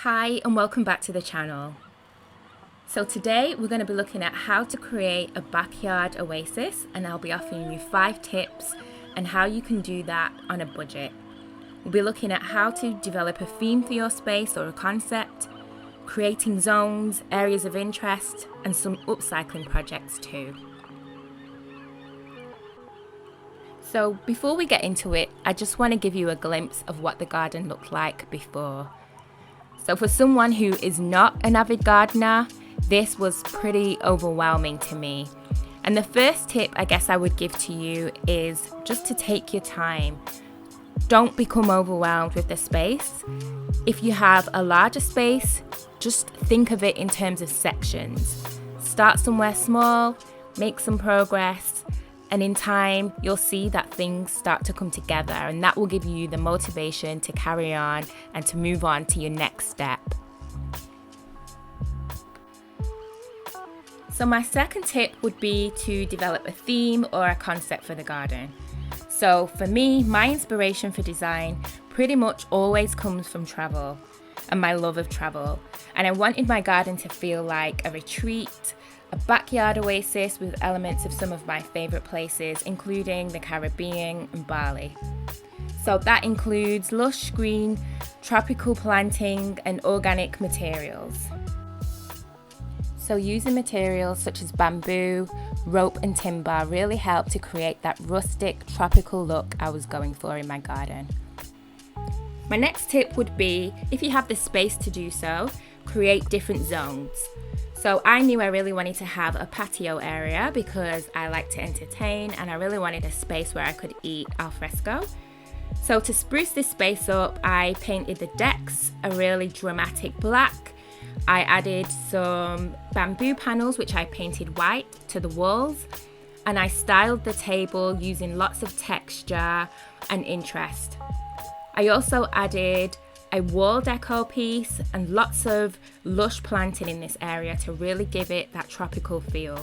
Hi and welcome back to the channel. So today we're going to be looking at how to create a backyard oasis, and I'll be offering you 5 tips and how you can do that on a budget. We'll be looking at how to develop a theme for your space or a concept, creating zones, areas of interest, and some upcycling projects too. So before we get into it, I just want to give you a glimpse of what the garden looked like before. So for someone who is not an avid gardener, this was pretty overwhelming to me. And the first tip I guess I would give to you is just to take your time. Don't become overwhelmed with the space. If you have a larger space, just think of it in terms of sections. Start somewhere small, make some progress, and in time, you'll see that things start to come together, and that will give you the motivation to carry on and to move on to your next step. So my second tip would be to develop a theme or a concept for the garden. So for me, my inspiration for design pretty much always comes from travel and my love of travel. And I wanted my garden to feel like a retreat, a backyard oasis with elements of some of my favourite places, including the Caribbean and Bali. So that includes lush green, tropical planting and organic materials. So using materials such as bamboo, rope and timber really helped to create that rustic, tropical look I was going for in my garden. My next tip would be, if you have the space to do so, create different zones. So I knew I really wanted to have a patio area because I like to entertain and I really wanted a space where I could eat al fresco. So to spruce this space up, I painted the decks a really dramatic black. I added some bamboo panels which I painted white to the walls, and I styled the table using lots of texture and interest. I also added a wall decor piece and lots of lush planting in this area to really give it that tropical feel.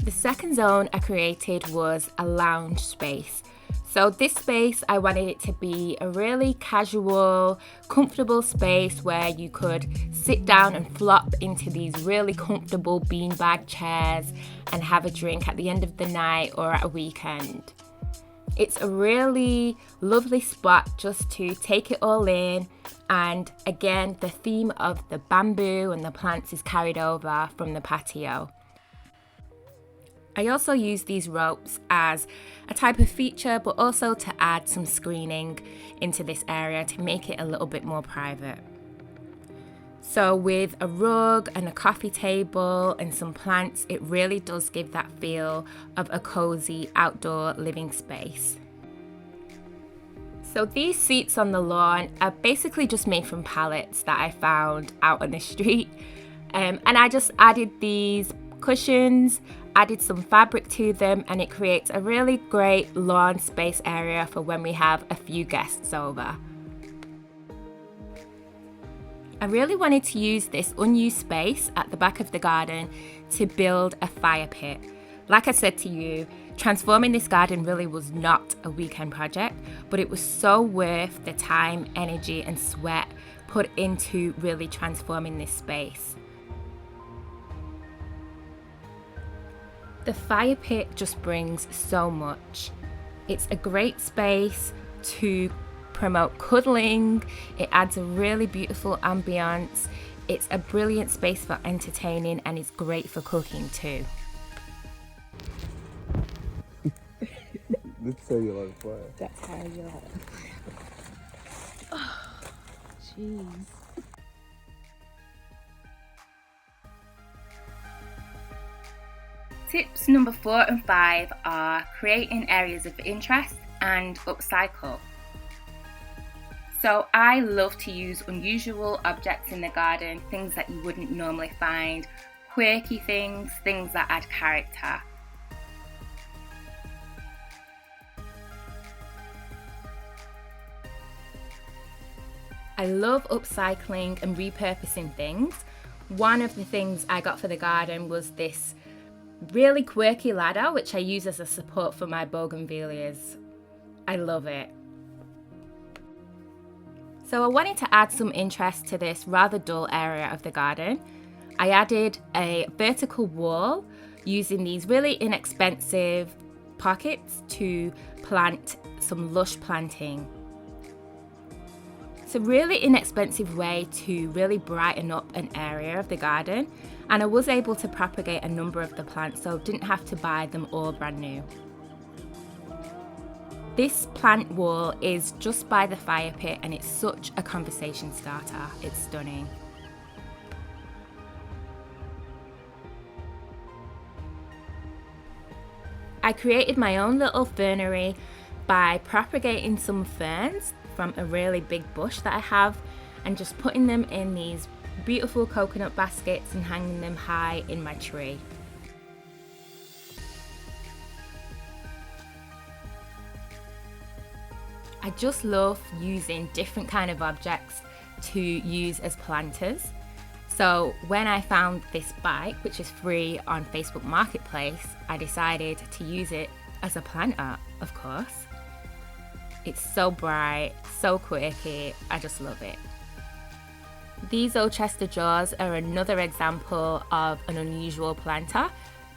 The second zone I created was a lounge space. So this space, I wanted it to be a really casual, comfortable space where you could sit down and flop into these really comfortable beanbag chairs and have a drink at the end of the night or at a weekend. It's a really lovely spot just to take it all in, and again, the theme of the bamboo and the plants is carried over from the patio. I also use these ropes as a type of feature, but also to add some screening into this area to make it a little bit more private. So with a rug and a coffee table and some plants, it really does give that feel of a cozy outdoor living space. So these seats on the lawn are basically just made from pallets that I found out on the street. And I just added these cushions, added some fabric to them, and it creates a really great lawn space area for when we have a few guests over. I really wanted to use this unused space at the back of the garden to build a fire pit. Like I said to you, transforming this garden really was not a weekend project, but it was so worth the time, energy and sweat put into really transforming this space. The fire pit just brings so much. It's a great space to promote cuddling. It adds a really beautiful ambiance. It's a brilliant space for entertaining, and it's great for cooking too. That's how you like fire. That's how you like it. Oh, jeez. Tips number 4 and 5 are creating areas of interest and upcycle. So I love to use unusual objects in the garden, things that you wouldn't normally find, quirky things, things that add character. I love upcycling and repurposing things. One of the things I got for the garden was this really quirky ladder, which I use as a support for my bougainvilleas. I love it. So I wanted to add some interest to this rather dull area of the garden. I added a vertical wall using these really inexpensive pockets to plant some lush planting. It's a really inexpensive way to really brighten up an area of the garden, and I was able to propagate a number of the plants, so didn't have to buy them all brand new. This plant wall is just by the fire pit and it's such a conversation starter. It's stunning. I created my own little fernery by propagating some ferns from a really big bush that I have and just putting them in these beautiful coconut baskets and hanging them high in my tree. I just love using different kind of objects to use as planters. So when I found this bike, which is free on Facebook Marketplace, I decided to use it as a planter, of course. It's so bright, so quirky, I just love it. These old Chester jars are another example of an unusual planter.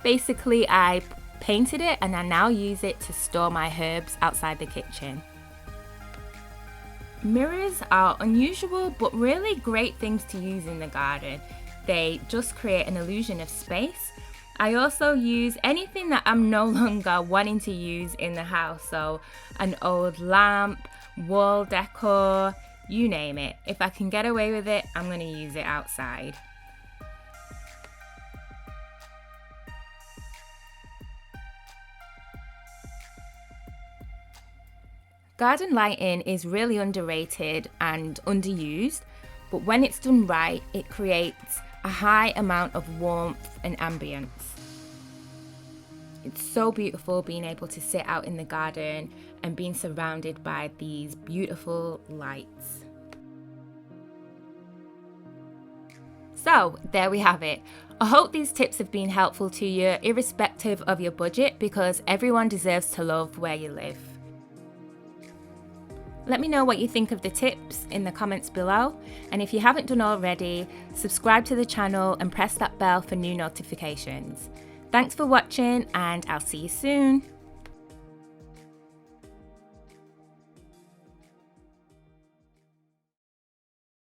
Basically, I painted it and I now use it to store my herbs outside the kitchen. Mirrors are unusual but really great things to use in the garden. They just create an illusion of space. I also use anything that I'm no longer wanting to use in the house, so an old lamp, wall decor, you name it. If I can get away with it, I'm going to use it outside. Garden lighting is really underrated and underused, but when it's done right, it creates a high amount of warmth and ambience. It's so beautiful being able to sit out in the garden and being surrounded by these beautiful lights. So there we have it. I hope these tips have been helpful to you, irrespective of your budget, because everyone deserves to love where you live. Let me know what you think of the tips in the comments below, and if you haven't done already, subscribe to the channel and press that bell for new notifications. Thanks for watching, and I'll see you soon.